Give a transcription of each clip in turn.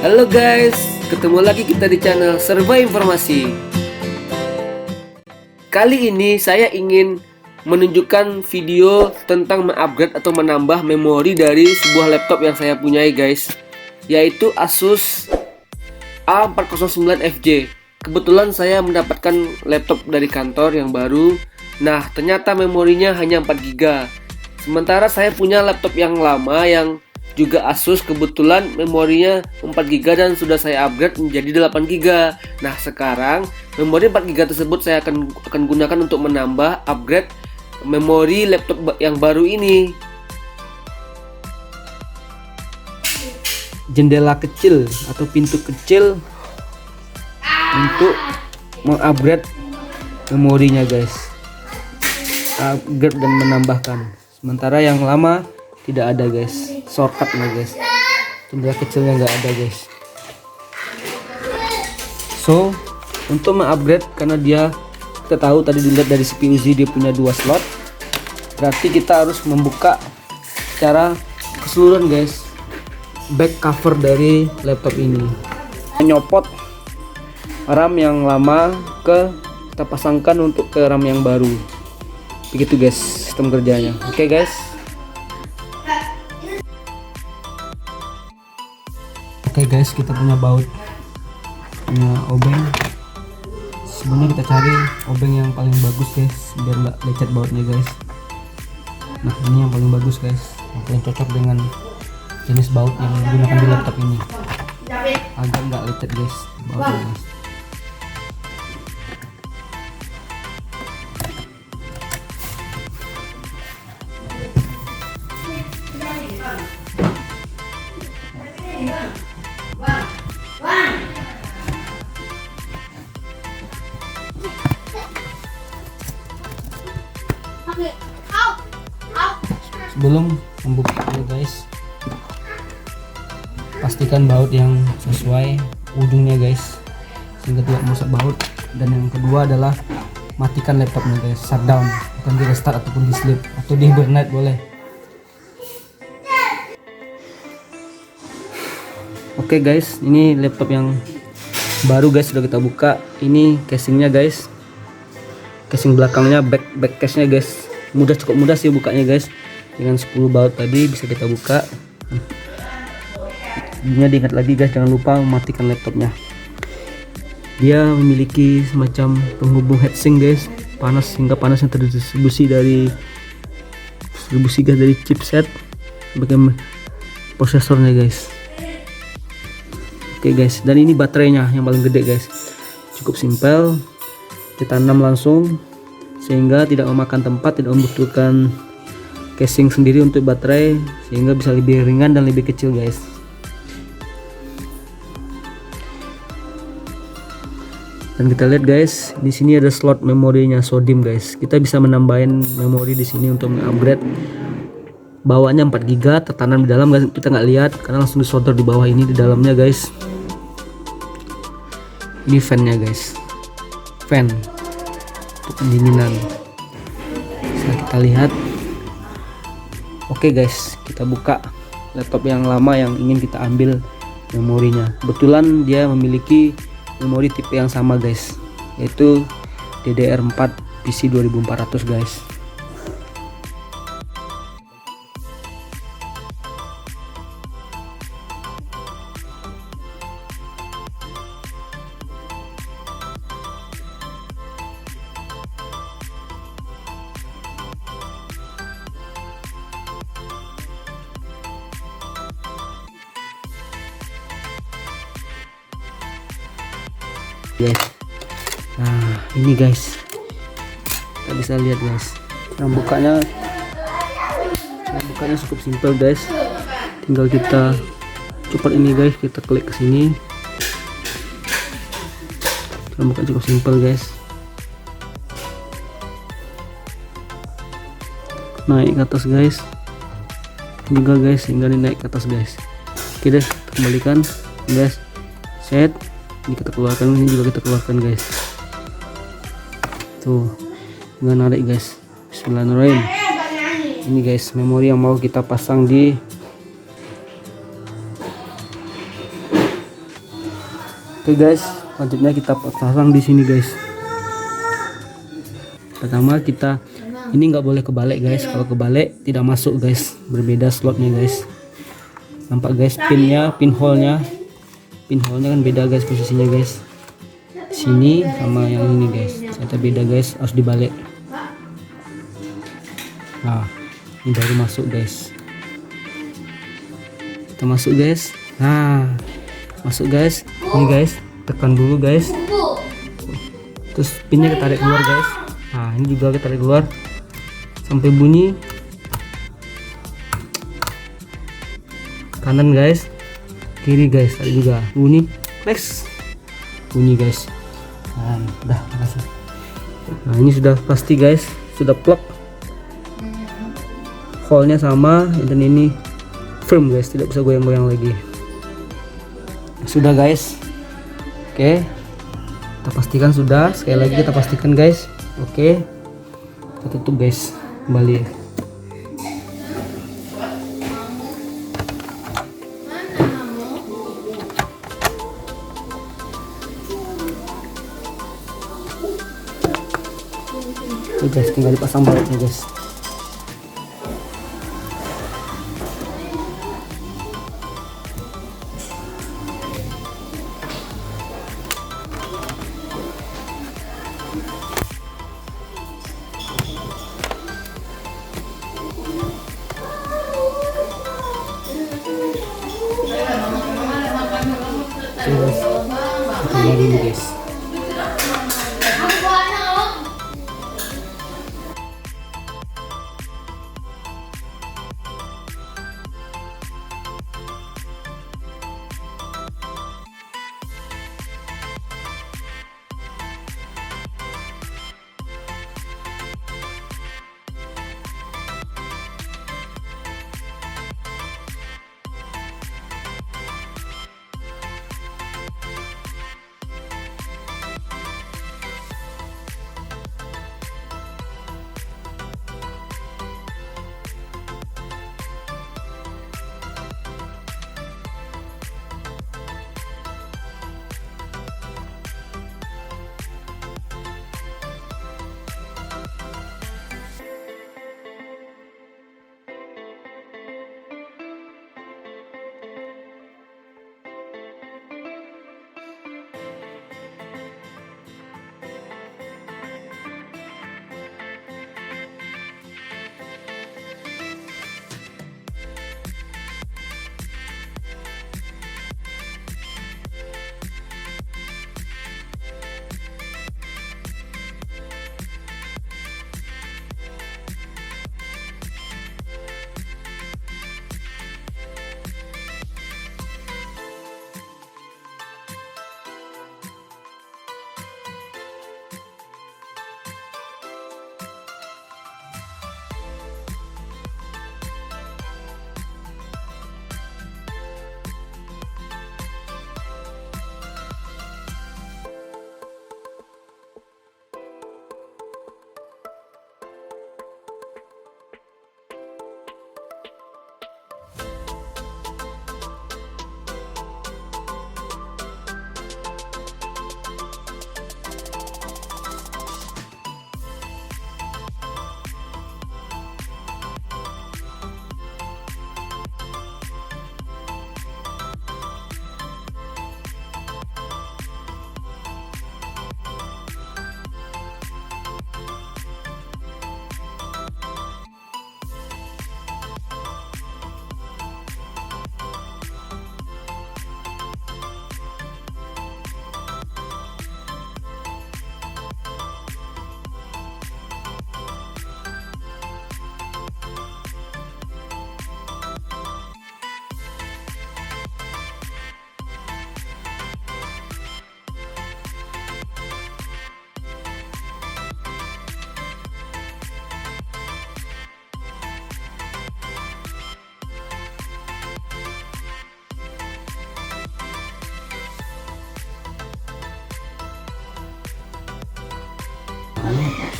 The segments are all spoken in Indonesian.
Halo guys, ketemu lagi kita di channel Serba Informasi. Kali ini saya ingin menunjukkan video tentang mengupgrade atau menambah memori dari sebuah laptop yang saya punyai guys, yaitu Asus A409FJ. Kebetulan saya mendapatkan laptop dari kantor yang baru. Nah, ternyata memorinya hanya 4 GB. Sementara saya punya laptop yang lama yang juga Asus, kebetulan memorinya 4 GB dan sudah saya upgrade menjadi 8 GB. Nah, sekarang memori 4 GB tersebut saya akan gunakan untuk menambah upgrade memori laptop yang baru ini. Jendela kecil atau pintu kecil untuk mengupgrade memorinya guys, upgrade dan menambahkan. Sementara yang lama tidak ada guys, shortcutnya guys, jendela kecilnya nggak ada guys. So untuk mengupgrade, karena kita tahu tadi dilihat dari CPU Z dia punya 2 slot, berarti kita harus membuka secara keseluruhan guys back cover dari laptop ini, nyopot RAM yang lama kita pasangkan untuk ke RAM yang baru. Begitu guys sistem kerjanya. Oke guys. Oke guys, kita punya baut, punya obeng. Sebenarnya kita cari obeng yang paling bagus guys, biar nggak lecet bautnya guys. Nah, ini yang paling bagus guys, yang paling cocok dengan jenis baut yang digunakan di laptop ini, agar nggak lecet guys bautnya guys. Sebelum membukanya guys, pastikan baut yang sesuai ujungnya guys, sehingga tidak merusak baut. Dan yang kedua adalah matikan laptopnya guys, shutdown, bukan di restart ataupun di sleep atau di hibernate boleh. Oke guys, ini laptop yang baru guys, sudah kita buka. Ini casingnya guys, casing belakangnya, back case nya guys, cukup mudah sih bukanya guys. Dengan 10 baut tadi bisa kita buka. Ini diingat lagi guys, jangan lupa mematikan laptopnya. Dia memiliki semacam penghubung heatsink guys, hingga panas yang terdistribusi gas dari chipset bagian prosesornya guys. Oke guys, dan ini baterainya yang paling gede guys, cukup simpel, ditanam langsung sehingga tidak memakan tempat, tidak membutuhkan casing sendiri untuk baterai, sehingga bisa lebih ringan dan lebih kecil guys. Dan kita lihat guys, di sini ada slot memorinya SODIMM guys. Kita bisa menambahin memori di sini untuk mengupgrade. Bawahnya 4 GB tertanam di dalam guys, kita nggak lihat karena langsung disolder di bawah ini di dalamnya guys. Ini fan-nya guys, fan untuk pendinginan. Bisa kita lihat. Oke guys, kita buka laptop yang lama yang ingin kita ambil memorinya. Kebetulan dia memiliki memori tipe yang sama guys, yaitu DDR4 PC 2400 guys. Guys, nah ini guys, kita bisa lihat guys, bukanya cukup simpel guys. Tinggal kita cepat ini guys, kita klik ke sini, buka cukup simpel guys. Naik ke atas guys juga guys, hingga naik ke atas guys. Oke deh, kita kembalikan guys, set. Ini kita keluarkan, ini juga kita keluarkan guys. Tuh, nggak narik guys. Bismillahirrahmanirrahim. Ini guys memori yang mau kita pasang di Oke guys, selanjutnya kita pasang di sini guys. Pertama kita ini nggak boleh kebalik guys. Kalau kebalik tidak masuk guys. Berbeda slotnya guys. Nampak guys pinnya, pinhole-nya kan beda guys posisinya guys. Sini sama yang ini guys. Ternyata beda guys, harus dibalik. Nah, ini baru masuk guys. Kita masuk guys. Nah, masuk guys. Ini guys, tekan dulu guys. Terus pinnya kita tarik keluar guys. Nah, ini juga kita tarik keluar sampai bunyi. Kanan guys, kiri guys, tarik juga bunyi. Next, bunyi guys. Nah, udah makasih. Nah, ini sudah pasti guys, sudah plug. Hole-nya sama dan ini firm guys, tidak bisa goyang-goyang lagi. Sudah guys. Oke, kita pastikan sudah. Sekali lagi kita pastikan guys. Oke, kita tutup guys kembali. Oke guys, tinggal dipasang baliknya guys. Oke guys, dulu guys.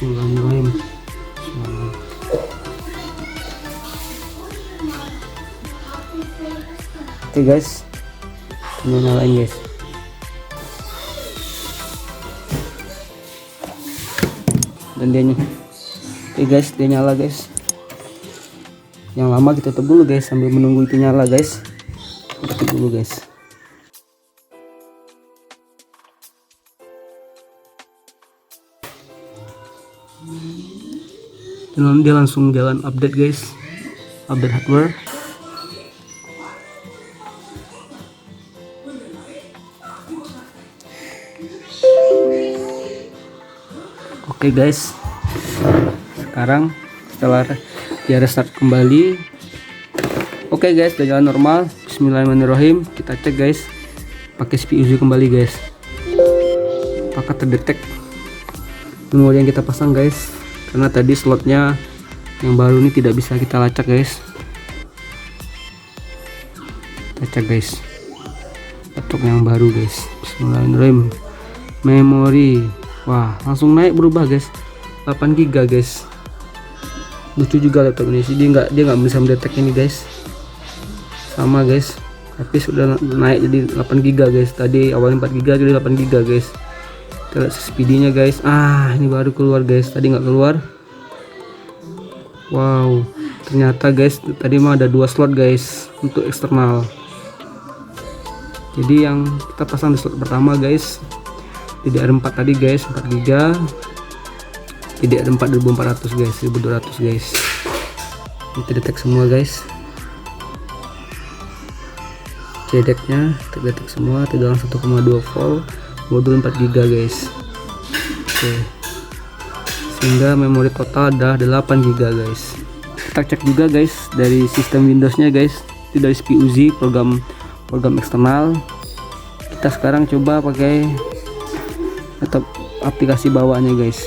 Bismillahirrahmanirrahim. Oke guys, kita nyalain guys. dan oke guys, dia nyala guys. Yang lama kita tutup dulu guys sambil menunggu itu nyala guys. Tutup dulu guys. Dan dia langsung jalan update guys, update hardware. Oke guys, sekarang setelah dia restart kembali, oke guys, udah jalan normal. Bismillahirrahmanirrahim. Kita cek guys pakai CPU Uzi kembali guys, apakah terdetek memori yang kita pasang guys, karena tadi slotnya yang baru ini tidak bisa kita lacak guys. Kita cek guys laptop yang baru guys. Bismillahirrahmanirrahim. Memori, wah langsung naik berubah guys, 8 GB guys. Lucu juga laptop ini sih, dia nggak bisa mendetek ini guys. Sama guys, tapi sudah naik jadi 8 GB guys. Tadi awalnya 4 GB jadi 8 GB guys. Kita lihat speednya guys. Ini baru keluar guys, tadi nggak keluar. Wow, ternyata guys tadi mah ada 2 slot guys untuk eksternal. Jadi yang kita pasang di slot pertama guys, DDR4 tadi guys, 4 GB. DDR4 1400 guys, 1200 guys. Ini terdetek semua guys. JDEC-nya terdetek semua, tegangan 1,2 volt, modul 4 GB guys. Oke. Sehingga memori total ada 8 GB guys. Kita cek juga guys dari sistem Windows-nya guys, itu dari CPU Uzi, program eksternal. Kita sekarang coba pakai atau aplikasi bawaannya guys.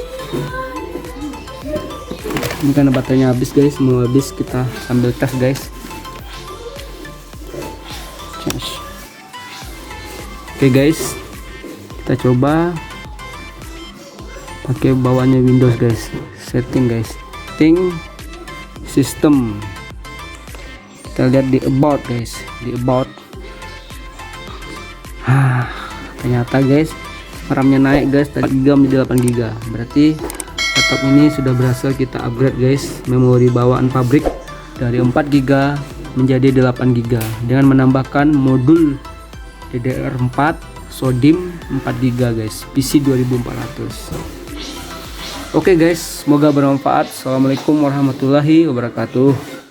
Ini karena baterainya habis guys, mau habis, kita sambil tes guys. Oke guys, kita coba pakai bawaannya Windows guys. Setting guys, setting system. Kita lihat di about guys, di about. Ternyata guys RAM-nya naik guys, tadi 4 GB menjadi 8 GB. Berarti laptop ini sudah berhasil kita upgrade guys, memori bawaan pabrik dari 4 GB menjadi 8 GB dengan menambahkan modul DDR4 SODIMM 4 GB guys, PC 2400. Oke guys, semoga bermanfaat. Assalamualaikum warahmatullahi wabarakatuh.